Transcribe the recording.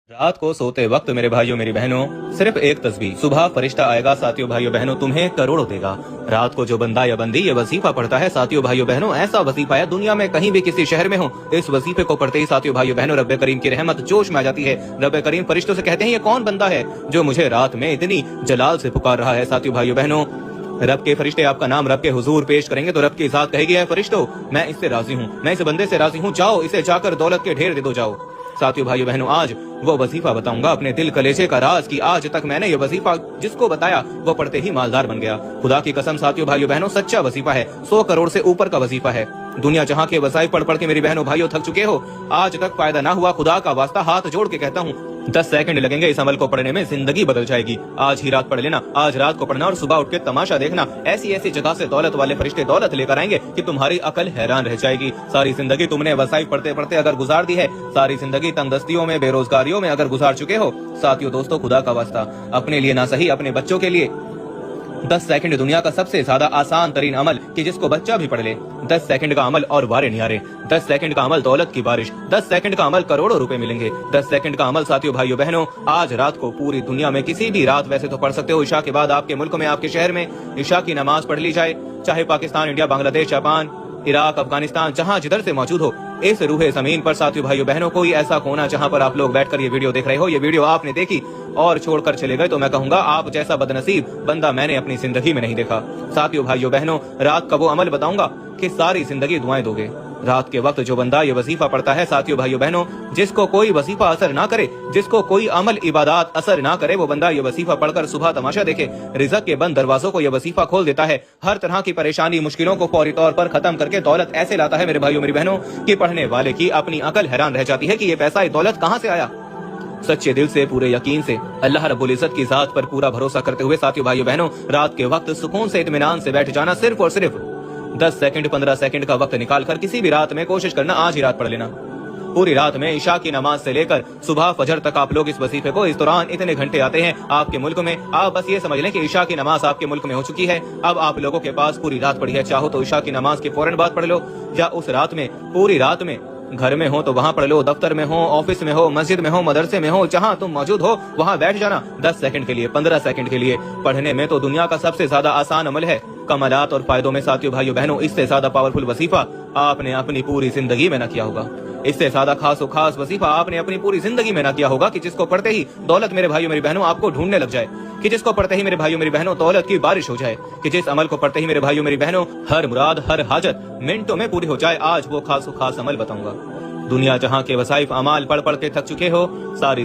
रात को सोते वक्त मेरे भाइयों मेरी बहनों सिर्फ एक तस्बीह, सुबह फरिश्ता आएगा साथियों भाइयों बहनों तुम्हें करोड़ों देगा। रात को जो बंदा या बंदी ये वजीफा पढ़ता है साथियों भाइयों बहनों, ऐसा वजीफा है दुनिया में कहीं भी किसी शहर में हो, इस वजीफे को पढ़ते ही साथियों भाइयों बहनों रब्बे करीम की रहमत जोश में आ जाती है। रब्बे करीम फरिश्तों से कहते हैं ये कौन बंदा है जो मुझे रात में इतनी जलाल से पुकार रहा है। साथियों भाइयों बहनों, रब के फरिश्ते आपका नाम रब के हुजूर पेश करेंगे तो रब की जात कहेगी है फरिश्तों मैं इससे राजी हूँ, मैं इस बंदे से राजी हूँ, जाओ इसे जाकर दौलत के ढेर दे दो जाओ। साथियों भाइयों बहनों, आज वो वजीफा बताऊंगा अपने दिल कलेजे का राज की आज तक मैंने ये वजीफा जिसको बताया वो पढ़ते ही मालदार बन गया। खुदा की कसम साथियों भाइयों बहनों सच्चा वजीफा है, 100 करोड़ से ऊपर का वजीफा है। दुनिया जहाँ के वसाइफ पढ़ पढ़ के मेरी बहनों भाइयों थक चुके हो, आज तक फायदा ना हुआ, खुदा का वास्ता हाथ जोड़ के कहता हूँ 10 सेकंड लगेंगे इस अमल को पढ़ने में, जिंदगी बदल जाएगी। आज ही रात पढ़ लेना, आज रात को पढ़ना और सुबह उठ के तमाशा देखना। ऐसी ऐसी जगह से दौलत वाले फरिश्ते दौलत लेकर आएंगे कि तुम्हारी अकल हैरान रह जाएगी। सारी जिंदगी तुमने वसाइफ पढ़ते पढ़ते अगर गुजार दी है, सारी जिंदगी तंगदस्तियों में बेरोजगारियों में अगर गुजार चुके हो, साथियों दोस्तों खुदा का वास्ता अपने लिए ना सही अपने बच्चों के लिए 10 सेकंड दुनिया का सबसे ज्यादा आसान तरीन अमल कि जिसको बच्चा भी पढ़ ले। 10 सेकंड का अमल और वारे निहारे, 10 सेकंड का अमल दौलत की बारिश, 10 सेकंड का अमल करोड़ों रुपए मिलेंगे। 10 सेकंड का अमल साथियों भाइयों बहनों आज रात को पूरी दुनिया में किसी भी रात वैसे तो पढ़ सकते हो, ईशा के बाद आपके मुल्क में आपके शहर में ईशा की नमाज पढ़ ली जाए, चाहे Pakistan India Bangladesh Japan Iraq Afghanistan जहाँ जिधर से मौजूद हो इस रूहे जमीन पर साथियों भाइयों बहनों कोई ऐसा कोना जहाँ पर आप लोग बैठकर ये वीडियो देख रहे हो, ये वीडियो आपने देखी और छोड़कर चले गए तो मैं कहूंगा आप जैसा बदनसीब बंदा मैंने अपनी जिंदगी में नहीं देखा। साथियों भाइयों बहनों रात का वो अमल बताऊंगा कि सारी जिंदगी दुआएं दोगे। रात के वक्त जो बंदा ये वजीफा पढ़ता है साथियों भाइयों बहनों, जिसको कोई वजीफा असर ना करे, जिसको कोई अमल इबादत असर ना करे, वो बंदा ये वजीफा पढ़कर सुबह तमाशा देखे, रिज़्क के बंद दरवाजों को ये वजीफा खोल देता है। हर तरह की परेशानी मुश्किलों को फौरी तौर पर खत्म करके दौलत ऐसे लाता है मेरे भाइयों मेरी बहनों कि पढ़ने वाले की अपनी अकल हैरान रह जाती है कि ये पैसा ये दौलत कहाँ से आया। सच्चे दिल से पूरे यकीन से अल्लाह रब्बुल इज्जत की जात पर पूरा भरोसा करते हुए साथियों भाइयों बहनों रात के वक्त सुकून से इत्मीनान से बैठ जाना, सिर्फ और सिर्फ 10 सेकंड 15 सेकंड का वक्त निकालकर किसी भी रात में कोशिश करना, आज ही रात पढ़ लेना। पूरी रात में ईशा की नमाज से लेकर सुबह फजर तक आप लोग इस वजीफे को, इस दौरान इतने घंटे आते हैं आपके मुल्क में, आप बस ये समझ लें कि ईशा की नमाज आपके मुल्क में हो चुकी है। अब आप लोगों के पास पूरी रात पड़ी है, चाहो तो ईशा की नमाज के फौरन बाद पढ़ लो, या उस रात में पूरी रात में घर में हो तो वहाँ पढ़ लो, दफ्तर में हो, ऑफिस में हो, मस्जिद में हो, मदरसे में हो, जहाँ तुम मौजूद हो वहाँ बैठ जाना 10 सेकंड के लिए 15 सेकंड के लिए। पढ़ने में तो दुनिया का सबसे ज्यादा आसान अमल है, कमालात और फायदों में साथियों भाइयों बहनों इससे ज्यादा पावरफुल वजीफा आपने अपनी पूरी जिंदगी में न किया होगा। इससे ज्यादा खास वजीफा आपने अपनी पूरी जिंदगी में ना किया होगा कि जिसको पढ़ते ही दौलत मेरे भाइयों मेरी बहनों आपको ढूंढने लग जाए, कि जिसको पढ़ते ही मेरे भाइयों मेरी बहनों दौलत की बारिश हो जाए, कि जिस अमल को पढ़ते ही मेरे भाइयों मेरी बहनों हर मुराद हर हाजत मिनटों में पूरी हो जाए। आज वो खास अमल बताऊंगा। दुनिया जहाँ के वसाइफ अमाल पढ़ पढ़ के थक चुके हो, सारी